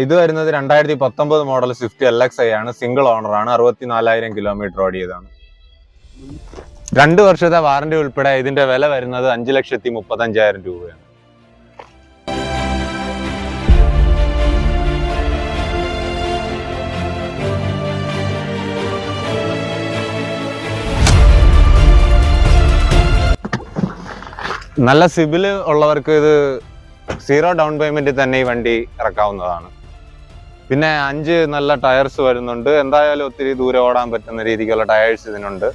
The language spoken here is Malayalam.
ഇത് വരുന്നത് 2019 മോഡൽ സ്വിഫ്റ്റ് LXi ആണ്. സിംഗിൾ ഓണർ ആണ്. 64,000 കിലോമീറ്റർ ഓടിയതാണ്. 2 വർഷത്തെ വാറന്റി ഉൾപ്പെടെ ഇതിന്റെ വില വരുന്നത് 5,35,000 രൂപയാണ്. നല്ല സിബില് ഉള്ളവർക്ക് ഇത് 0 ഡൗൺ പേയ്മെന്റിൽ തന്നെ ഈ വണ്ടി ഇറക്കാവുന്നതാണ്. പിന്നെ 5 നല്ല ടയർസ് വരുന്നുണ്ട്. എന്തായാലും ഒത്തിരി ദൂരം ഓടാൻ പറ്റുന്ന രീതിക്കുള്ള ടയേഴ്സ് ഇതിനുണ്ട്.